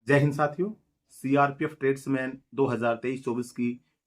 जय हिंद साथियों। CRPF tradesman 2023-24 की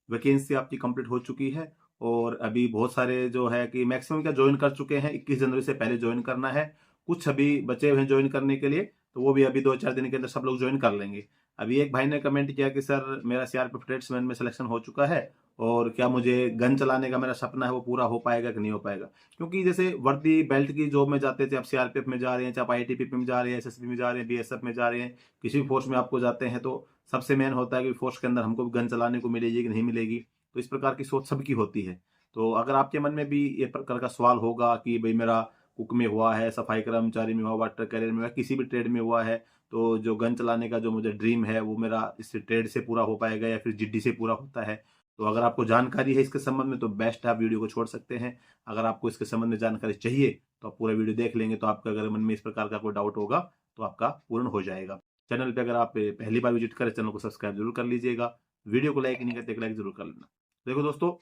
वैकेंसी आपकी कंप्लीट हो चुकी है और अभी बहुत सारे जो है कि मैक्सिमम क्या ज्वाइन कर चुके हैं। 21 जनवरी से पहले ज्वाइन करना है। कुछ अभी बचे हुए हैं ज्वाइन करने के लिए, तो वो भी अभी 2-4 दिन के अंदर सब लोग ज्वाइन कर लेंगे। अभी एक भाई ने कमेंट किया कि सर मेरा सीआरपीएफ ट्रेड्समैन में सिलेक्शन हो चुका है और क्या मुझे गन चलाने का मेरा सपना है वो पूरा हो पाएगा कि नहीं हो पाएगा। क्योंकि जैसे वर्दी बेल्ट की जॉब में जाते थे, आप सीआरपीएफ में जा रहे हैं, चाहे आप आईटीबीपी में जा रहे हैं, एसएसबी में जा रहे हैं, बीएसएफ में जा रहे हैं, किसी भी फोर्स में आपको जाते हैं तो सबसे मेन होता है कि फोर्स के अंदर हमको गन चलाने को मिलेगी कि नहीं मिलेगी। तो इस प्रकार की सोच सबकी होती है। तो अगर आपके मन में भी ये प्रकार का सवाल होगा कि भाई मेरा कुक में हुआ है, सफाई कर्मचारी में हुआ, वाटर कैरियर में हुआ, किसी भी ट्रेड में हुआ है, तो जो गन चलाने का जो मुझे ड्रीम है वो मेरा इस ट्रेड से पूरा हो पाएगा या फिर जीडी से पूरा होता है। तो अगर आपको जानकारी है इसके संबंध में तो बेस्ट है, आप वीडियो को छोड़ सकते हैं। अगर आपको इसके संबंध में जानकारी चाहिए तो आप पूरा वीडियो देख लेंगे, तो आपका अगर मन में इस प्रकार का कोई डाउट होगा तो आपका पूर्ण हो जाएगा। चैनल पे अगर आप पहली बार विजिट करें, चैनल को सब्सक्राइब जरूर कर लीजिएगा। वीडियो को लाइक नहीं करते, लाइक जरूर कर लेना। देखो दोस्तों,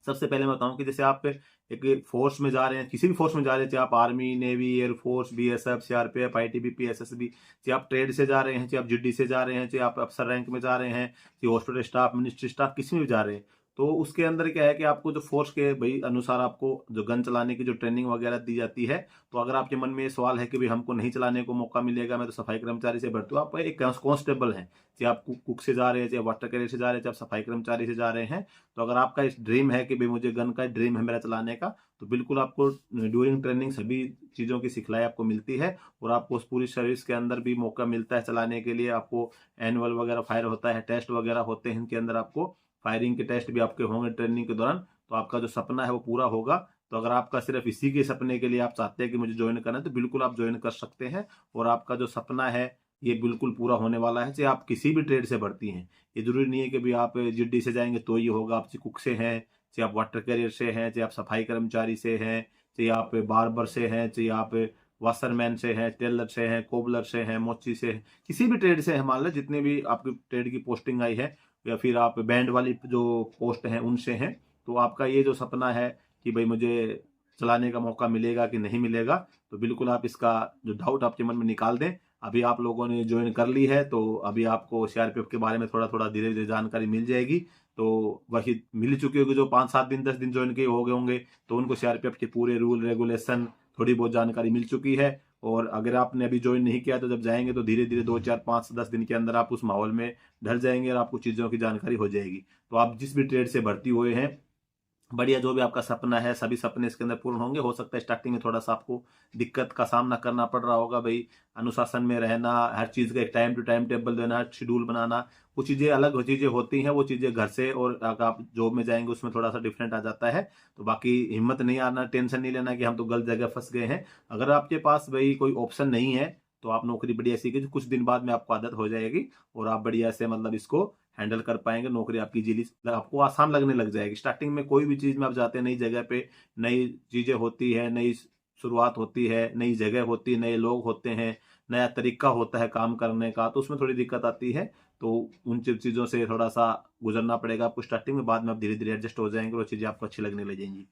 सबसे पहले मैं बताऊं कि जैसे आप एक फोर्स में जा रहे हैं, किसी भी फोर्स में जा रहे हैं, चाहे आप army, navy, air force, BSF, CRPF, ITBP, SSB, चाहे आप ट्रेड से जा रहे हैं, चाहे आप जीडी से जा रहे हैं, चाहे आप अफसर रैंक में जा रहे हैं, चाहे हॉस्पिटल स्टाफ, मिनिस्ट्री स्टाफ, किसी में भी जा रहे हैं, तो उसके अंदर क्या है कि आपको जो फोर्स के भाई अनुसार आपको जो गन चलाने की जो ट्रेनिंग वगैरह दी जाती है। तो अगर आपके मन में ये सवाल है कि भाई हमको नहीं चलाने को मौका मिलेगा, मैं तो सफाई कर्मचारी से भर्ती हूँ, आप एक कांस्टेबल हैं, चाहे आप कुक से जा रहे हैं, चाहे वाटर कैरियर से जा रहे हैं, चाहे आप सफाई कर्मचारी से जा रहे हैं, तो अगर आपका इस ड्रीम है कि भाई मुझे गन का ड्रीम है मेरा चलाने का, तो बिल्कुल आपको ड्यूरिंग ट्रेनिंग सभी चीज़ों की सिखलाई आपको मिलती है और आपको उस पूरी सर्विस के अंदर भी मौका मिलता है चलाने के लिए। आपको एनुअल वगैरह फायर होता है, टेस्ट वगैरह होते हैं, इनके अंदर आपको फायरिंग के टेस्ट भी आपके होंगे ट्रेनिंग के दौरान। तो आपका जो सपना है वो पूरा होगा। तो अगर आपका सिर्फ इसी के सपने के लिए आप चाहते हैं कि मुझे ज्वाइन करना है, तो बिल्कुल आप ज्वाइन कर सकते हैं और आपका जो सपना है ये बिल्कुल पूरा होने वाला है। चाहे आप किसी भी ट्रेड से भर्ती हैं, ये जरूरी नहीं है कि भाई आप जीडी से जाएंगे तो ये होगा। आप कुक से हैं, चाहे आप वाटर कैरियर से हैं, चाहे आप सफाई कर्मचारी से हैं, चाहे आप बार्बर से हैं, चाहे आप वाशरमैन से हैं, टेलर से हैं, कोबलर से हैं, मोची से हैं, किसी भी ट्रेड से है, मान लो जितने भी आपकी ट्रेड की पोस्टिंग आई है या फिर आप बैंड वाली जो पोस्ट हैं उनसे हैं, तो आपका ये जो सपना है कि भाई मुझे चलाने का मौका मिलेगा कि नहीं मिलेगा, तो बिल्कुल आप इसका जो डाउट आपके मन में निकाल दें। अभी आप लोगों ने ज्वाइन कर ली है तो अभी आपको सीआरपीएफ के बारे में थोड़ा थोड़ा धीरे धीरे जानकारी मिल जाएगी। तो वही मिल चुकी होगी जो 5-7 दिन 10 दिन ज्वाइन किए हो गए होंगे, तो उनको सीआरपीएफ के पूरे रूल रेगुलेशन थोड़ी बहुत जानकारी मिल चुकी है। और अगर आपने अभी ज्वाइन नहीं किया तो जब जाएंगे तो धीरे धीरे 2-4-5-10 दिन के अंदर आप उस माहौल में ढल जाएंगे और आपको चीज़ों की जानकारी हो जाएगी। तो आप जिस भी ट्रेड से भर्ती हुए हैं, बढ़िया, जो भी आपका सपना है सभी सपने इसके अंदर पूर्ण होंगे। हो सकता है स्टार्टिंग में थोड़ा सा आपको दिक्कत का सामना करना पड़ रहा होगा, भाई अनुशासन में रहना, हर चीज़ का एक टाइम टू टाइम टेबल देना, शेड्यूल बनाना, वो चीज़ें अलग चीज़ें होती हैं। वो चीज़ें घर से और अगर आप जॉब में जाएंगे उसमें थोड़ा सा डिफरेंट आ जाता है। तो बाकी हिम्मत नहीं आना, टेंशन नहीं लेना कि हम तो गलत जगह फंस गए हैं। अगर आपके पास भाई कोई ऑप्शन नहीं है तो आप नौकरी बढ़िया सीखिए, कुछ दिन बाद में आपको आदत हो जाएगी और आप बढ़िया से मतलब इसको हैंडल कर पाएंगे। नौकरी आपकी इजीली आपको आसान लगने लग जाएगी। स्टार्टिंग में कोई भी चीज़ में आप जाते हैं, नई जगह पे नई चीज़ें होती है, नई शुरुआत होती है, नई जगह होती है, नए लोग होते हैं, नया तरीका होता है काम करने का, तो उसमें थोड़ी दिक्कत आती है। तो उन चीज़ों से थोड़ा सा गुजरना पड़ेगा आपको स्टार्टिंग में। बाद में आप धीरे धीरे एडजस्ट हो जाएंगे, वो चीज़ें आपको अच्छी लगने लग जाएंगी।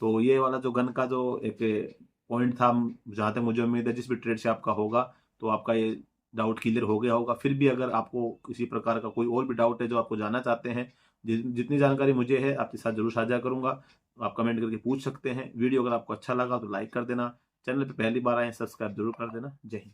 तो ये वाला जो गन का जो एक पॉइंट था, जहाँ तक मुझे उम्मीद है जिस भी ट्रेड से आपका होगा तो आपका ये डाउट क्लियर हो गया होगा। फिर भी अगर आपको किसी प्रकार का कोई और भी डाउट है जो आपको जानना चाहते हैं, जितनी जानकारी मुझे है आपके साथ जरूर साझा करूंगा। आप कमेंट करके पूछ सकते हैं। वीडियो अगर आपको अच्छा लगा तो लाइक कर देना, चैनल पे पहली बार आए सब्सक्राइब जरूर कर देना। जय हिंद।